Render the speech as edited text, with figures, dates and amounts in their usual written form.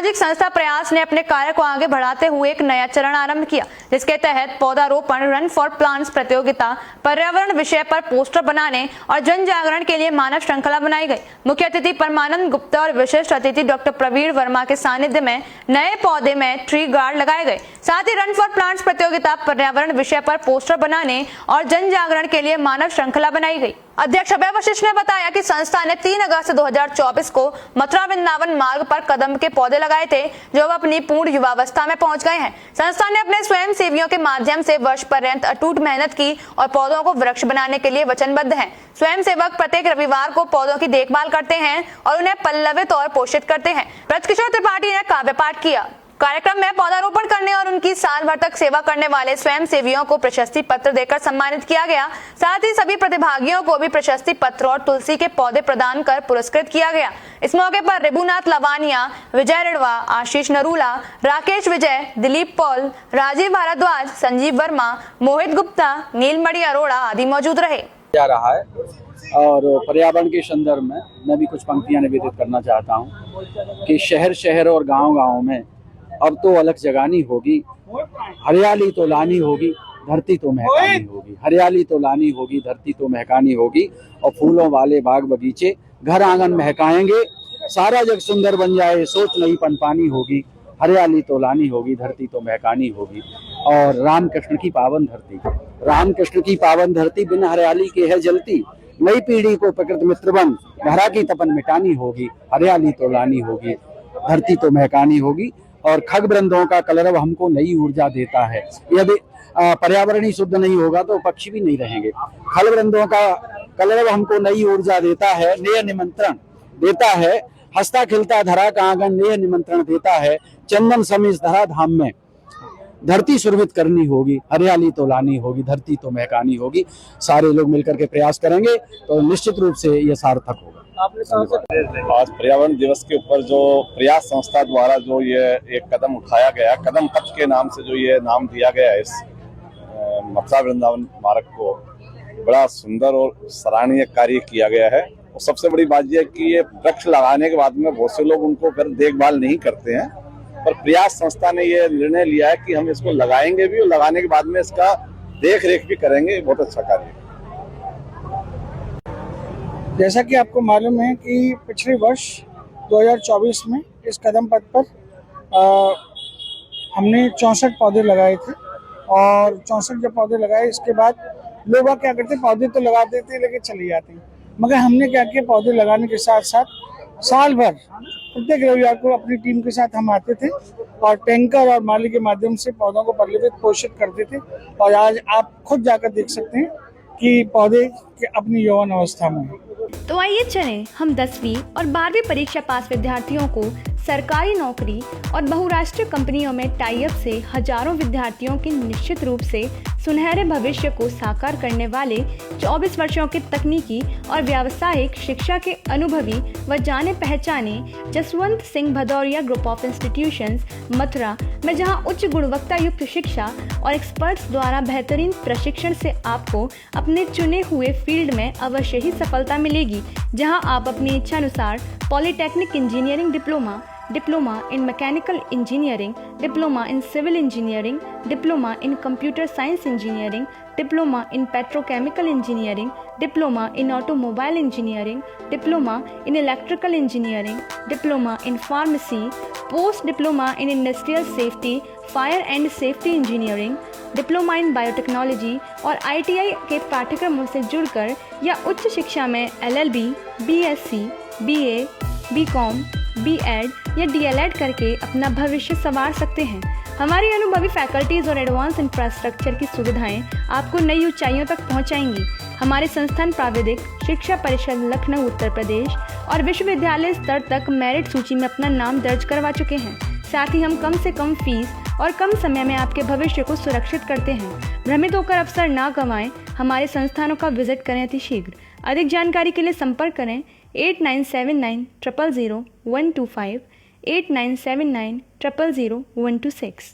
सामाजिक संस्था प्रयास ने अपने कार्य को आगे बढ़ाते हुए एक नया चरण आरंभ किया, जिसके तहत पौधारोपण रन फॉर प्लांट्स प्रतियोगिता, पर्यावरण विषय पर पोस्टर बनाने और जन जागरण के लिए मानव श्रृंखला बनाई गई। मुख्य अतिथि परमानंद गुप्ता और विशिष्ट अतिथि डॉक्टर प्रवीण वर्मा के सानिध्य में नए पौधे में ट्री गार्ड लगाए गए। साथ ही रन फॉर प्लांट्स प्रतियोगिता, पर्यावरण विषय पर पोस्टर बनाने और जन जागरण के लिए मानव श्रृंखला बनाई गई। अध्यक्ष अभय वशिष्ठ ने बताया कि संस्था ने 3 अगस्त 2024 को मथुरा वृंदावन मार्ग पर कदम के पौधे लगाए थे, जो अब अपनी पूर्ण युवावस्था में पहुंच गए हैं। संस्था ने अपने स्वयं सेवियों के माध्यम से वर्ष पर्यंत अटूट मेहनत की और पौधों को वृक्ष बनाने के लिए वचनबद्ध हैं। स्वयं सेवक प्रत्येक रविवार को पौधों की देखभाल करते हैं और उन्हें पल्लवित और पोषित करते हैं। ब्रजकिशोर त्रिपाठी ने काव्य पाठ किया। कार्यक्रम में पौधारोपण करने और उनकी साल भर तक सेवा करने वाले स्वयं सेवियों को प्रशस्ति पत्र देकर सम्मानित किया गया। साथ ही सभी प्रतिभागियों को भी प्रशस्ति पत्र और तुलसी के पौधे प्रदान कर पुरस्कृत किया गया। इस मौके पर रिबुनाथ लवानिया, विजय रिड़वा, आशीष नरूला, राकेश विजय, दिलीप पॉल, राजीव भारद्वाज, संजीव वर्मा, मोहित गुप्ता, नीलमणि अरोड़ा आदि मौजूद रहे। जा रहा है और पर्यावरण के संदर्भ में मैं भी कुछ पंक्तियां निवेदित करना चाहता हूं कि शहर शहर और गांव-गांव में अब तो अलग जगानी होगी, हरियाली तो लानी होगी, धरती तो महकानी होगी। हरियाली तो लानी होगी, धरती तो महकानी होगी और फूलों वाले बाग बगीचे घर आंगन महकाएंगे। सारा जग सुंदर बन जाए, सोच नई पनपानी होगी। हरियाली तो लानी होगी, धरती तो महकानी होगी। और रामकृष्ण की पावन धरती, रामकृष्ण की पावन धरती बिना हरियाली के है जलती। नई पीढ़ी को प्रकृति मित्र बन धरा की तपन मिटानी होगी। हरियाली तो लानी होगी, धरती तो महकानी होगी। और खग वृंदों का कलरव हमको नई ऊर्जा देता है। यदि पर्यावरण ही शुद्ध नहीं होगा तो पक्षी भी नहीं रहेंगे। खग वृंदों का कलरव हमको नई ऊर्जा देता है, नेह निमंत्रण देता है। हंसता खिलता धरा का आंगन नेह निमंत्रण देता है। चंदन समीस धरा धाम में धरती सुरभित करनी होगी। हरियाली तो लानी होगी, धरती तो महकानी होगी। सारे लोग मिलकर के प्रयास करेंगे तो निश्चित रूप से यह सार्थक होगा। आज पर्यावरण दिवस के ऊपर जो प्रयास संस्था द्वारा जो ये एक कदम उठाया गया, कदम पथ के नाम से जो ये नाम दिया गया है, इस मथुरा वृंदावन मार्ग को बड़ा सुंदर और सराहनीय कार्य किया गया है। और सबसे बड़ी बात यह है कि ये वृक्ष लगाने के बाद में बहुत से लोग उनको फिर देखभाल नहीं करते हैं, पर प्रयास संस्था ने ये निर्णय लिया है कि हम इसको लगाएंगे भी और लगाने के बाद में इसका देख रेख भी करेंगे। बहुत अच्छा कार्य है। जैसा कि आपको मालूम है कि पिछले वर्ष 2024 में इस कदम पथ पर हमने 64 पौधे लगाए थे। और 64 जब पौधे लगाए, इसके बाद लोग क्या करते, पौधे तो लगाते थे लेकिन चले जाते हैं। मगर हमने क्या किया, पौधे लगाने के साथ साथ साल भर प्रत्येक रविवार को अपनी टीम के साथ हम आते थे और टैंकर और माली के माध्यम से पौधों को परिलक्षित पोषित करते थे। और आज आप खुद जाकर देख सकते हैं कि पौधे अपनी यौवन अवस्था में हैं। तो आइए चलें हम 10वीं और 12वीं परीक्षा पास विद्यार्थियों को सरकारी नौकरी और बहुराष्ट्रीय कंपनियों में टाई अप से हजारों विद्यार्थियों के निश्चित रूप से सुनहरे भविष्य को साकार करने वाले 24 वर्षों के तकनीकी और व्यावसायिक शिक्षा के अनुभवी व जाने पहचाने Jaswant Singh Bhadauria group of institutions Mathura में, जहां उच्च गुणवत्ता युक्त शिक्षा और एक्सपर्ट्स द्वारा बेहतरीन प्रशिक्षण से आपको अपने चुने हुए फील्ड में अवश्य ही सफलता मिलेगी। जहां आप अपनी इच्छानुसार polytechnic engineering diploma, diploma in mechanical engineering, diploma in civil engineering, diploma in computer science engineering, diploma in petrochemical engineering, diploma in automobile engineering, diploma in electrical engineering, diploma in pharmacy, post diploma in industrial safety, fire and safety engineering, diploma in biotechnology और ITI के पाठ्यक्रमों से जुड़कर या उच्च शिक्षा में LLB, BSc, BA, BCom, B.Ed या DLED करके अपना भविष्य संवार सकते हैं। हमारी अनुभवी फैकल्टीज और एडवांस इंफ्रास्ट्रक्चर की सुविधाएं आपको नई ऊंचाइयों तक पहुंचाएंगी। हमारे संस्थान प्राविधिक शिक्षा परिषद लखनऊ उत्तर प्रदेश और विश्वविद्यालय स्तर तक मेरिट सूची में अपना नाम दर्ज करवा चुके हैं। साथ ही हम कम से कम फीस और कम समय में आपके भविष्य को सुरक्षित करते हैं। भ्रमित होकर अवसर ना गंवाएं, हमारे संस्थानों का विजिट करें अति शीघ्र। अधिक जानकारी के लिए संपर्क करें 8979 000 125, 8979 000 126।